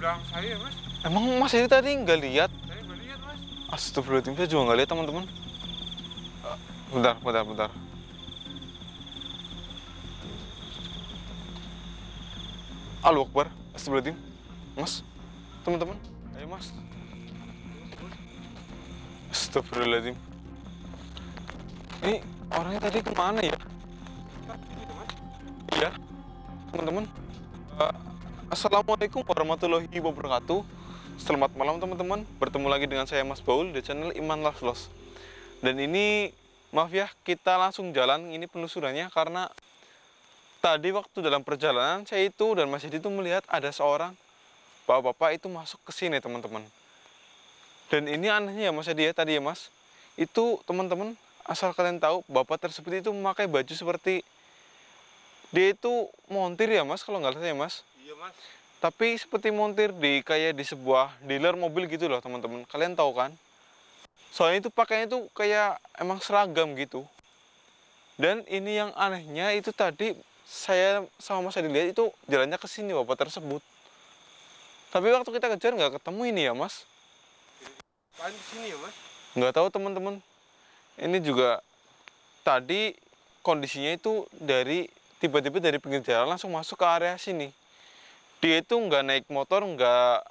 belakang saya, Mas. Emang Mas ini tadi nggak lihat? Saya nggak lihat, Mas. Astagfirullahaladzim, saya juga nggak lihat teman-teman. Bentar. Allahu Akbar, astagfirullahaladzim. Mas, teman-teman, ayo Mas. Astagfirullahaladzim. Ini orangnya tadi kemana ya? Iya, teman-teman. Assalamualaikum warahmatullahi wabarakatuh. Selamat malam teman-teman. Bertemu lagi dengan saya Mas Baul di channel Iman Laslos. Dan ini, maaf ya, kita langsung jalan ini penelusurannya karena tadi waktu dalam perjalanan saya itu dan Mas Edi itu melihat ada seorang bapak-bapak itu masuk ke sini teman-teman. Dan ini anehnya ya Mas Edi ya tadi ya Mas. Itu teman-teman, asal kalian tahu bapak tersebut itu memakai baju seperti dia itu montir ya Mas kalau nggak salah ya Mas. Iya, Mas. Tapi seperti montir di kayak di sebuah dealer mobil gitu loh teman-teman. Kalian tahu kan? Soalnya itu pakainya itu kayak emang seragam gitu. Dan ini yang anehnya itu tadi saya sama Mas Edi lihat itu jalannya ke sini bapak tersebut. Tapi waktu kita kejar nggak ketemu ini ya Mas. Apaan di sini ya, Mas? Nggak tahu teman-teman. Ini juga tadi kondisinya itu dari tiba-tiba dari pinggir jalan langsung masuk ke area sini. Dia itu nggak naik motor, nggak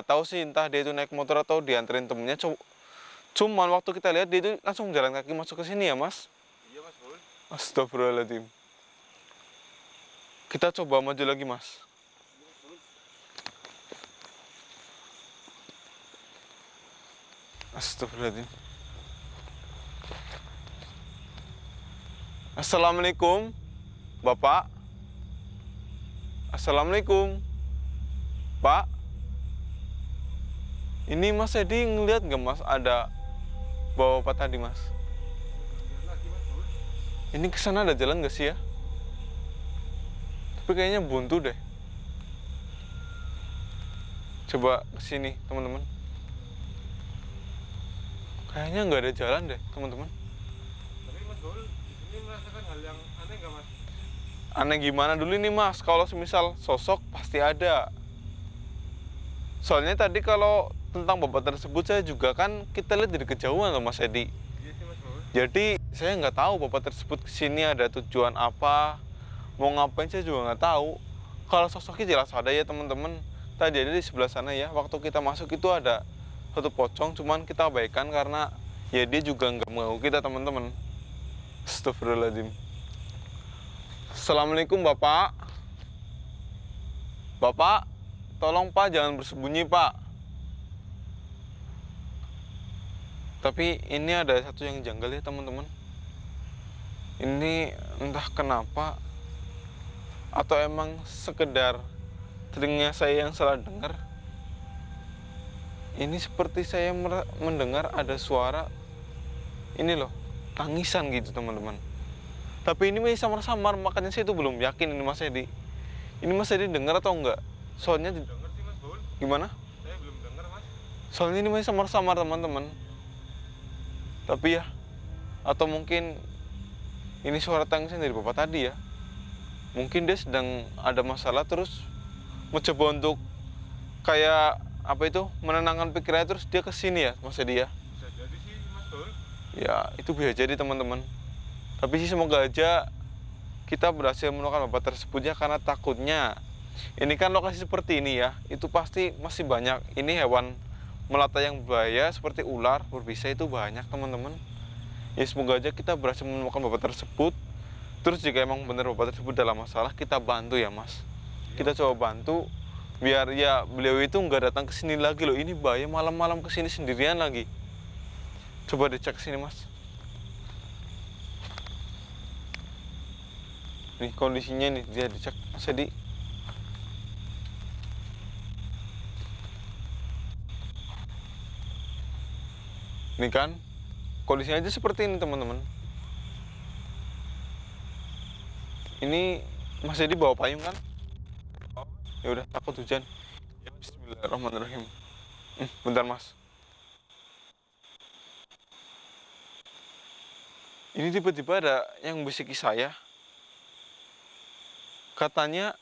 tahu sih entah dia itu naik motor atau dianterin temennya. Cuman waktu kita lihat dia itu langsung jalan kaki masuk ke sini ya Mas. Iya, Mas, boleh. Astagfirullahaladzim. Kita coba maju lagi Mas. Astagfirullahaladzim. Assalamualaikum, Bapak. Assalamualaikum, Pak. Ini Mas Edi ngeliat nggak Mas ada bawa Bapak tadi Mas? Lihat lagi, Mas, boleh. Ini kesana ada jalan nggak sih ya? Tapi kayaknya buntu deh. Coba kesini teman-teman. Kayaknya nggak ada jalan deh teman-teman. Tapi Mas Baul di sini merasakan hal yang aneh nggak, Mas? Aneh gimana dulu nih Mas? Kalau semisal sosok pasti ada. Soalnya tadi kalau tentang bapak tersebut saya juga kan kita lihat dari kejauhan loh Mas Edi. Iya sih, Mas Baul. Jadi saya nggak tahu bapak tersebut kesini ada tujuan apa, mau ngapain saya juga nggak tahu. Kalau sosoknya jelas ada ya teman-teman. Tadi ada di sebelah sana ya. Waktu kita masuk itu ada satu pocong, cuman kita abaikan karena ya dia juga nggak mengganggu kita teman-teman. Astagfirullahaladzim. Assalamualaikum Bapak. Bapak, tolong Pak jangan bersembunyi Pak. Tapi ini ada satu yang janggal ya teman-teman. Ini entah kenapa atau emang sekedar telinga saya yang salah dengar. Ini seperti saya mendengar ada suara ini loh, tangisan gitu teman-teman. Tapi ini masih samar-samar, makanya saya itu belum yakin ini Mas Edi. Ini Mas Edi dengar atau enggak? Soalnya Dengar sih, Mas Baul. gimana? Saya belum dengar, Mas. Soalnya ini masih samar-samar teman-teman. Tapi ya, atau mungkin ini suara tangisan dari bapak tadi ya. Mungkin dia sedang ada masalah terus mencoba untuk kayak apa itu menenangkan pikirannya terus dia kesini ya Mas Edi ya. Bisa jadi sih, Mas Baul. Ya itu bisa jadi teman-teman. Tapi sih semoga aja kita berhasil menemukan bapak tersebut ya, karena takutnya ini kan lokasi seperti ini ya, itu pasti masih banyak ini hewan melata yang berbahaya seperti ular, berbisa itu banyak teman-teman. Ya semoga aja kita berhasil menemukan bapak tersebut. Terus jika emang benar bapak tersebut dalam masalah, kita bantu ya Mas. Kita coba bantu biar ya beliau itu nggak datang ke sini lagi loh. Ini bahaya malam-malam ke sini sendirian lagi. Coba dicek sini Mas. Nih kondisinya nih, dia dicek Mas Edi. Nih kan, kondisinya aja seperti ini teman-teman. Ini Mas Edi bawa payung kan? Ya udah, takut hujan. Ya, bismillahirrahmanirrahim. Bentar Mas. Ini tiba-tiba ada yang bisiki saya. Katanya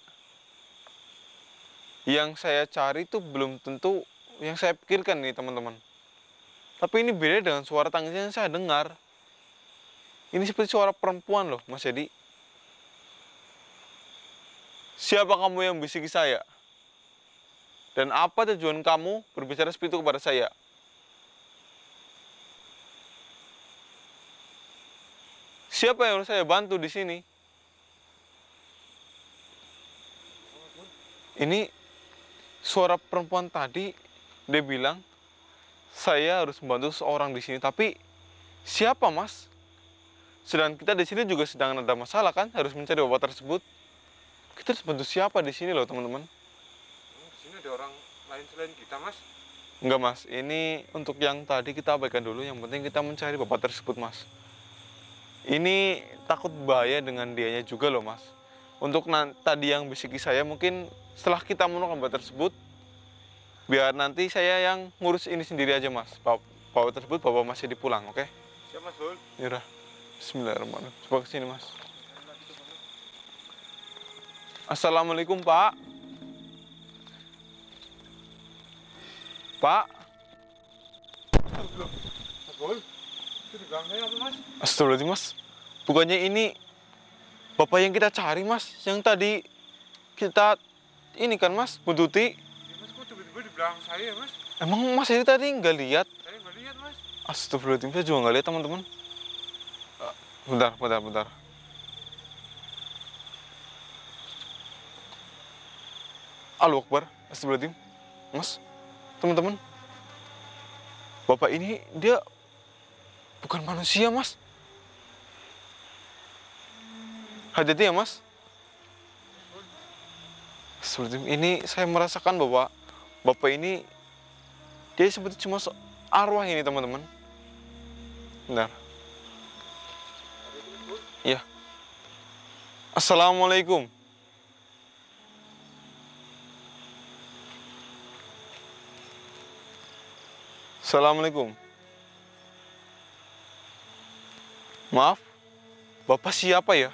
Yang saya cari itu belum tentu yang saya pikirkan nih teman-teman. Tapi ini beda dengan suara tangis yang saya dengar. Ini seperti suara perempuan loh, Mas Edi. Siapa kamu yang bisiki saya? Dan apa tujuan kamu berbicara seperti itu kepada saya? Siapa yang harus saya bantu di sini? Ini suara perempuan tadi, dia bilang, saya harus membantu seorang di sini. Tapi siapa, Mas? Sedang kita di sini juga sedang ada masalah kan, harus mencari bapak tersebut. Kita harus bantu siapa di sini loh, teman-teman? Di sini ada orang lain selain kita, Mas. Enggak, Mas. Ini untuk yang tadi kita abaikan dulu. Yang penting kita mencari bapak tersebut, Mas. Ini takut bahaya dengan dianya juga loh, Mas. Untuk tadi yang bisiki saya, mungkin setelah kita menemukan bapak tersebut, biar nanti saya yang ngurus ini sendiri aja, Mas. Bapak tersebut, bapak masih dipulang, oke? Siap, Mas Bul. Yaudah. Bismillahirrahmanirrahim. Coba kesini, Mas. Assalamualaikum, Pak. Pak. Mas Bul, itu di belakang saya apa, Mas? Astagfirullahaladzim, Mas. Bukannya ini bapak yang kita cari, Mas. Yang tadi kita ini kan, Mas, buntuti. Ya, Mas, kok tiba-tiba di belakang saya, Mas? Emang Mas ini tadi nggak lihat? Saya nggak lihat, Mas. Astagfirullahaladzim, saya juga nggak lihat, teman-teman. Bentar. Allahu Akbar. Astagfirullahaladzim. Mas, teman-teman. Bapak ini, dia bukan manusia, Mas. Hati-hati ya, Mas. Astagfirullahaladzim. Ini saya merasakan bahwa Bapak ini, dia seperti cuma arwah ini, teman-teman. Bentar. Ya. Assalamualaikum. Assalamualaikum. Maaf, Bapak siapa ya?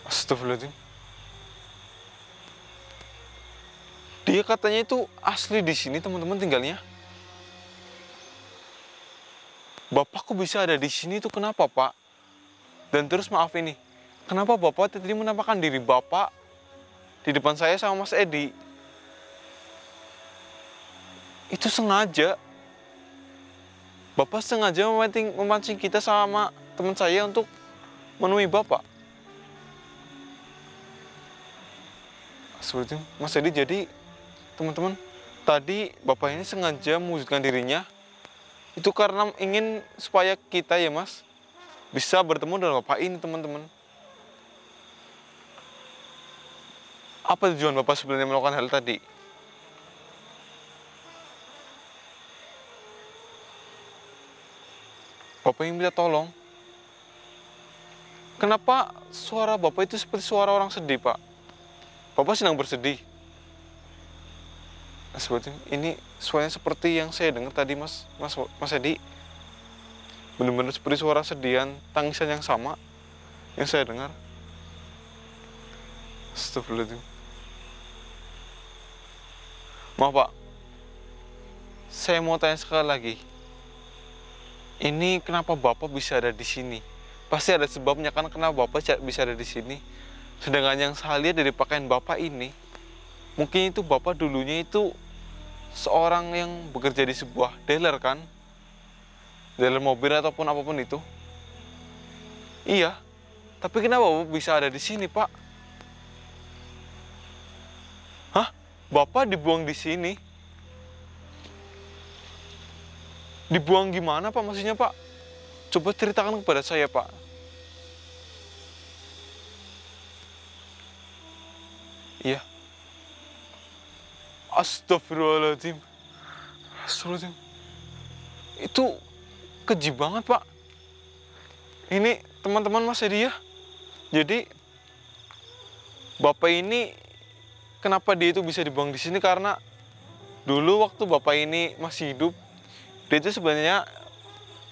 Astagfirullahaladzim. Dia katanya itu asli di sini, teman-teman, tinggalnya. Bapak kok bisa ada di sini itu kenapa, Pak? Dan terus maaf ini, kenapa Bapak tadi menampakkan diri Bapak di depan saya sama Mas Edi? Itu sengaja. Bapak sengaja memancing kita sama teman saya untuk menemui Bapak. Seperti itu, Mas Edi. Jadi, teman-teman, tadi Bapak ini sengaja mewujudkan dirinya. Itu karena ingin supaya kita ya, Mas, bisa bertemu dengan Bapak ini, teman-teman. Apa tujuan Bapak sebenarnya melakukan hal tadi? Bapak ingin minta tolong. Kenapa suara Bapak itu seperti suara orang sedih, Pak? Bapak sedang bersedih. Seperti ini suaranya seperti yang saya dengar tadi, Mas Edi. Benar-benar seperti suara sedihan, tangisan yang sama yang saya dengar. Astagfirullahaladzim. Maaf, Pak. Saya mau tanya sekali lagi. Ini kenapa Bapak bisa ada di sini? Pasti ada sebabnya kan kenapa Bapak bisa ada di sini. Sedangkan yang saya lihat dari pakaian Bapak ini, mungkin itu Bapak dulunya itu seorang yang bekerja di sebuah dealer kan? Dealer mobil ataupun apapun itu. Iya. Tapi kenapa Bapak bisa ada di sini, Pak? Hah? Bapak dibuang di sini? Dibuang gimana, Pak? Maksudnya, Pak? Coba ceritakan kepada saya, Pak. Iya. Astagfirullahaladzim. Astagfirullahaladzim. Itu keji banget, Pak. Ini teman-teman Mas Edi ya. Jadi Bapak ini kenapa dia itu bisa dibuang di sini karena dulu waktu Bapak ini masih hidup, dia itu sebenarnya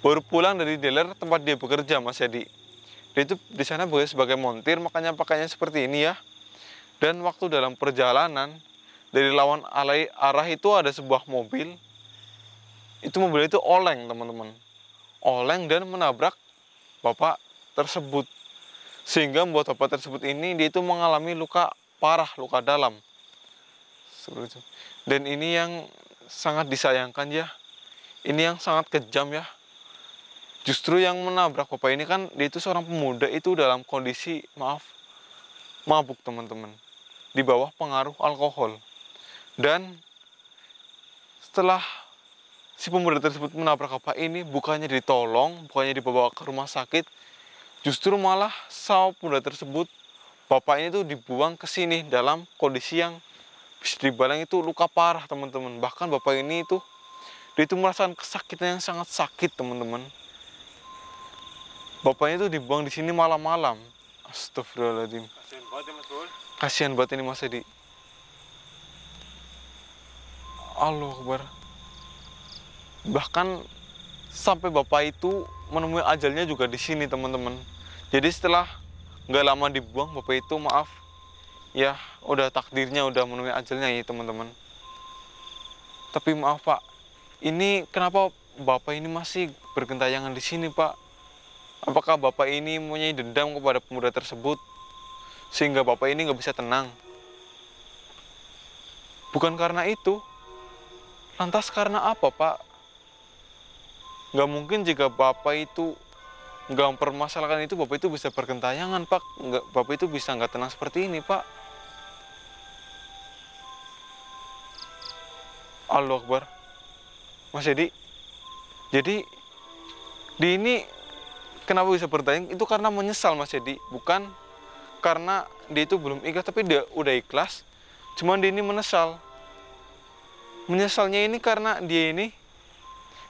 baru pulang dari dealer tempat dia bekerja, Mas Edi. Dia itu di sana bekerja sebagai montir, makanya pakainya seperti ini ya. Dan waktu dalam perjalanan dari lawan arah itu ada sebuah mobil. Itu mobil itu oleng, teman-teman. Oleng dan menabrak bapak tersebut. Sehingga membuat bapak tersebut ini dia itu mengalami luka parah, luka dalam. Seperti itu. Dan ini yang sangat disayangkan ya. Ini yang sangat kejam ya. Justru yang menabrak bapak ini kan dia itu seorang pemuda itu dalam kondisi mabuk, teman-teman. Di bawah pengaruh alkohol. Dan setelah si pemuda tersebut menabrak bapak ini, bukannya ditolong, bukannya dibawa ke rumah sakit, justru malah sang pemuda tersebut, bapak ini tuh dibuang ke sini dalam kondisi yang bisa dibilang itu luka parah, teman-teman. Bahkan bapak ini itu dia itu merasakan kesakitan yang sangat sakit, teman-teman. Bapaknya itu dibuang di sini malam-malam. Astagfirullahaladzim. Kasihan banget ya Mas Bul. Kasihan banget ini Mas Edi. Allahu Akbar. Bahkan sampai bapak itu menemui ajalnya juga di sini, teman-teman. Jadi setelah nggak lama dibuang, bapak itu ya udah takdirnya udah menemui ajalnya ya, teman-teman. Tapi maaf Pak, ini kenapa bapak ini masih bergentayangan di sini Pak? Apakah bapak ini mempunyai dendam kepada pemuda tersebut sehingga bapak ini nggak bisa tenang? Bukan karena itu. Lantas karena apa Pak? Nggak mungkin jika bapak itu nggak mempermasalahkan itu, bapak itu bisa bergentayangan Pak. Bapak itu bisa nggak tenang seperti ini Pak. Allahu Akbar. Mas Edi, jadi di ini kenapa bisa bertanya? Itu karena menyesal Mas Edi, bukan karena dia itu belum ikhlas, tapi dia udah ikhlas. Cuman dia ini menyesal. Menyesalnya ini karena dia ini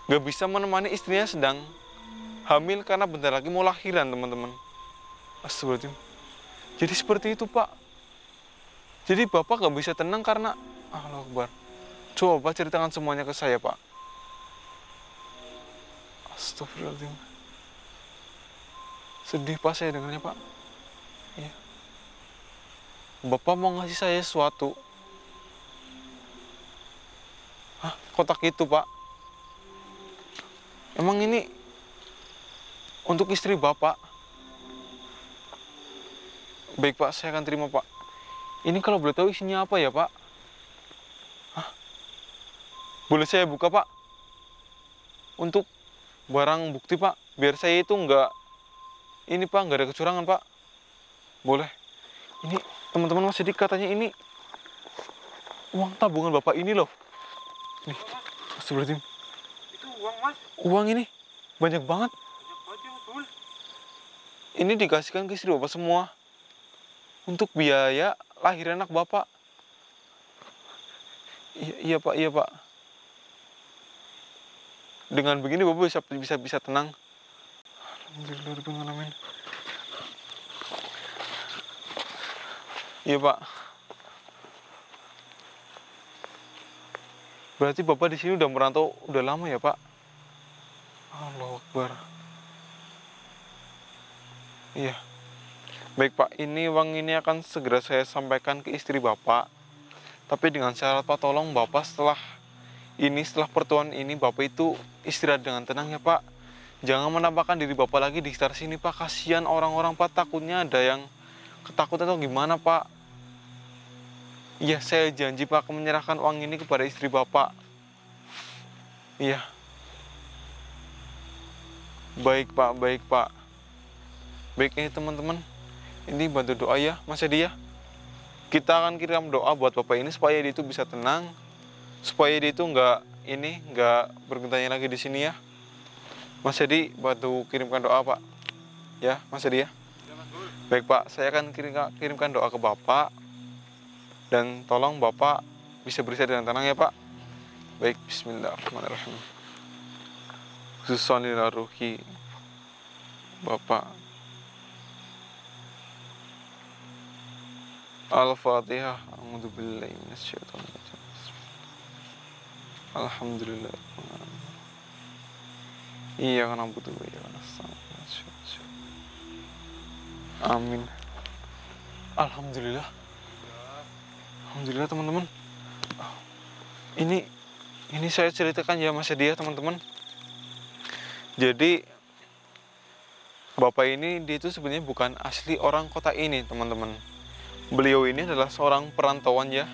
gak bisa menemani istrinya sedang hamil karena bentar lagi mau lahiran, teman-teman. Astagfirullahaladzim. Jadi seperti itu Pak. Jadi bapak gak bisa tenang karena Allahu Akbar. Coba Bapak ceritakan semuanya ke saya Pak. Astagfirullahaladzim. Sedih Pak saya dengarnya Pak. Ya. Bapak mau ngasih saya sesuatu. Hah, kotak itu Pak? Emang ini untuk istri Bapak? Baik Pak, saya akan terima Pak. Ini kalau boleh tahu isinya apa ya Pak? Hah? Boleh saya buka Pak? Untuk barang bukti Pak, biar saya itu nggak nggak ada kecurangan Pak. Boleh. Ini teman-teman Mas Edi katanya ini uang tabungan Bapak ini loh. Nih, astagfirullahaladzim. Itu uang Mas. Uang ini banyak banget. Banyak banget ya Mas Bul. Ini dikasihkan ke istri Bapak semua untuk biaya lahir anak Bapak. Iya Pak, iya Pak. Dengan begini Bapak bisa tenang. Alhamdulillah. Iya Pak. Berarti Bapak di sini udah merantau udah lama ya Pak? Allahu Akbar. Iya. Baik Pak, ini uang ini akan segera saya sampaikan ke istri Bapak. Tapi dengan syarat Pak, tolong Bapak setelah pertemuan ini Bapak itu istirahat dengan tenang ya Pak. Jangan menampakkan diri Bapak lagi di sekitar sini Pak. Kasihan orang-orang Pak, takutnya ada yang ketakutan atau gimana Pak. Iya, saya janji Pak akan menyerahkan uang ini kepada istri Bapak. Iya. Baik Pak, baik Pak. Baik ini teman-teman. Ini bantu doa ya Mas Edi ya. Kita akan kirim doa buat Bapak ini supaya dia itu bisa tenang. Supaya dia itu nggak bergentanya lagi di sini ya. Mas Edi bantu kirimkan doa Pak. Ya Mas Edi ya. Ya Mas Bul. Baik Pak, saya akan kirimkan doa ke Bapak. Dan tolong Bapak bisa beristirahat dengan tenang ya Pak. Baik, bismillahirrahmanirrahim. Khususan lila ruhi Bapak. Al-Fatihah. A'udzubillahi minasyaitonir rajim. Alhamdulillah. Iyyaka na'budu wa iyyaka nasta'in. Amin. Alhamdulillah. Alhamdulillah teman-teman. Ini saya ceritakan ya Mas Hadi ya teman-teman. Jadi bapak ini dia itu sebenarnya bukan asli orang kota ini teman-teman. Beliau ini adalah seorang perantauan ya.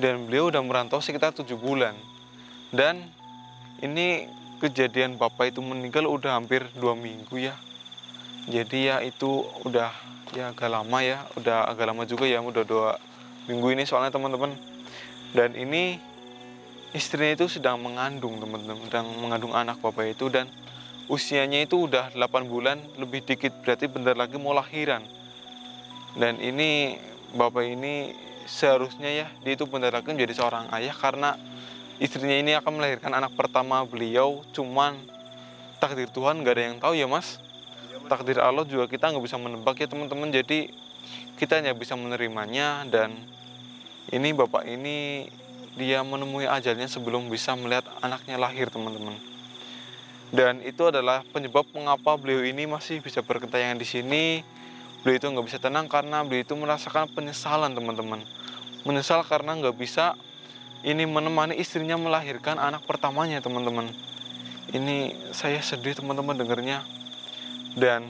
Dan beliau udah merantau sekitar 7 bulan. Dan ini kejadian bapak itu meninggal udah hampir 2 minggu ya. Jadi ya itu udah ya agak lama ya. Udah agak lama juga ya, udah 2 minggu ini soalnya teman-teman. Dan ini istrinya itu sedang mengandung teman-teman, sedang mengandung anak bapak itu, dan usianya itu udah 8 bulan lebih dikit, berarti bentar lagi mau lahiran. Dan ini bapak ini seharusnya ya dia itu bentar lagi menjadi seorang ayah, karena istrinya ini akan melahirkan anak pertama beliau. Cuman takdir Tuhan nggak ada yang tahu ya Mas. Takdir Allah juga kita nggak bisa menebak ya teman-teman. Jadi kita hanya bisa menerimanya. Dan ini bapak ini dia menemui ajalnya sebelum bisa melihat anaknya lahir teman-teman. Dan itu adalah penyebab mengapa beliau ini masih bisa berkentayangan di sini. Beliau itu nggak bisa tenang karena beliau itu merasakan penyesalan teman-teman. Menyesal karena nggak bisa ini menemani istrinya melahirkan anak pertamanya teman-teman. Ini saya sedih teman-teman dengarnya. Dan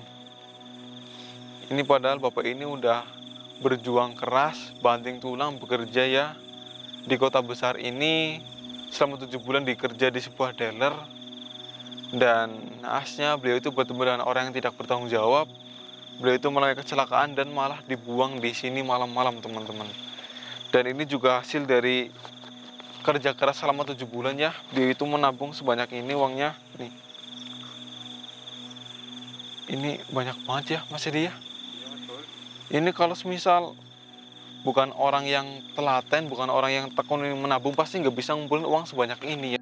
ini padahal bapak ini udah berjuang keras, banting tulang bekerja ya di kota besar ini selama 7 bulan dikerja di sebuah dealer. Dan naasnya beliau itu bertemu dengan orang yang tidak bertanggung jawab. Beliau itu mengalami kecelakaan dan malah dibuang di sini malam-malam teman-teman. Dan ini juga hasil dari kerja keras selama 7 bulan ya. Dia itu menabung sebanyak ini uangnya nih. Ini banyak banget ya Mas Hadi ya. Ini kalau semisal bukan orang yang telaten, bukan orang yang tekun menabung, pasti nggak bisa ngumpulin uang sebanyak ini ya.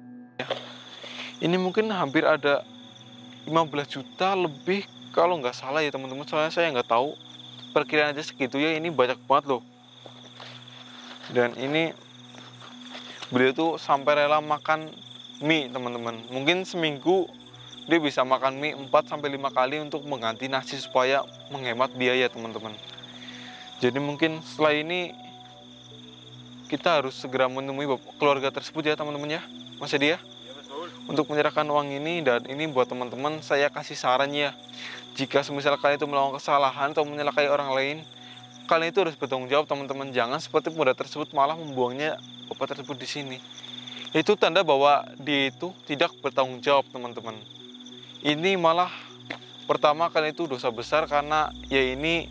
Ini mungkin hampir ada 15 juta lebih kalau nggak salah ya teman-teman. Soalnya saya nggak tahu, perkiraan aja segitu ya, ini banyak banget loh. Dan ini beliau tuh sampai rela makan mie teman-teman. Mungkin seminggu dia bisa makan mie 4-5 kali untuk mengganti nasi supaya menghemat biaya teman-teman. Jadi mungkin setelah ini kita harus segera menemui keluarga tersebut ya teman-teman ya, Mas Hadi ya, untuk menyerahkan uang ini. Dan ini buat teman-teman saya kasih saran ya, jika semisal kalian itu melakukan kesalahan atau menyalakai orang lain, kalian itu harus bertanggung jawab teman-teman. Jangan seperti pemuda tersebut malah membuangnya bapak tersebut di sini. Itu tanda bahwa dia itu tidak bertanggung jawab teman-teman. Ini malah pertama kali itu dosa besar, karena ya ini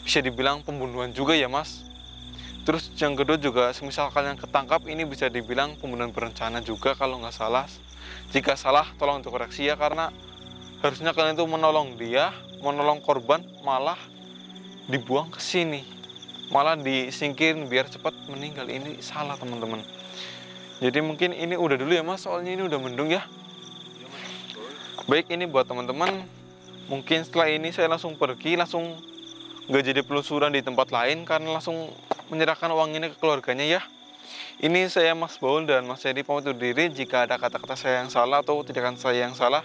bisa dibilang pembunuhan juga ya Mas. Terus yang kedua juga semisal kalian ketangkap, ini bisa dibilang pembunuhan berencana juga kalau nggak salah. Jika salah tolong dikoreksi ya, karena harusnya kalian itu menolong dia, menolong korban, malah dibuang ke sini, malah disingkirin biar cepat meninggal. Ini salah teman-teman. Jadi mungkin ini udah dulu ya Mas, soalnya ini udah mendung ya. Baik, ini buat teman-teman, mungkin setelah ini saya langsung pergi, langsung nggak jadi penelusuran di tempat lain, karena langsung menyerahkan uang ini ke keluarganya ya. Ini saya Mas Baul dan Mas Hadi pamit undur diri. Jika ada kata-kata saya yang salah atau tindakan saya yang salah,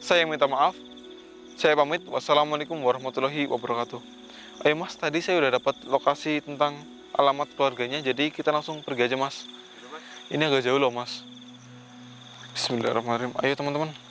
saya minta maaf. Saya pamit. Wassalamualaikum warahmatullahi wabarakatuh. Ayo Mas, tadi saya udah dapat lokasi tentang alamat keluarganya, jadi kita langsung pergi aja Mas. Ini agak jauh loh Mas. Bismillahirrahmanirrahim. Ayo teman-teman.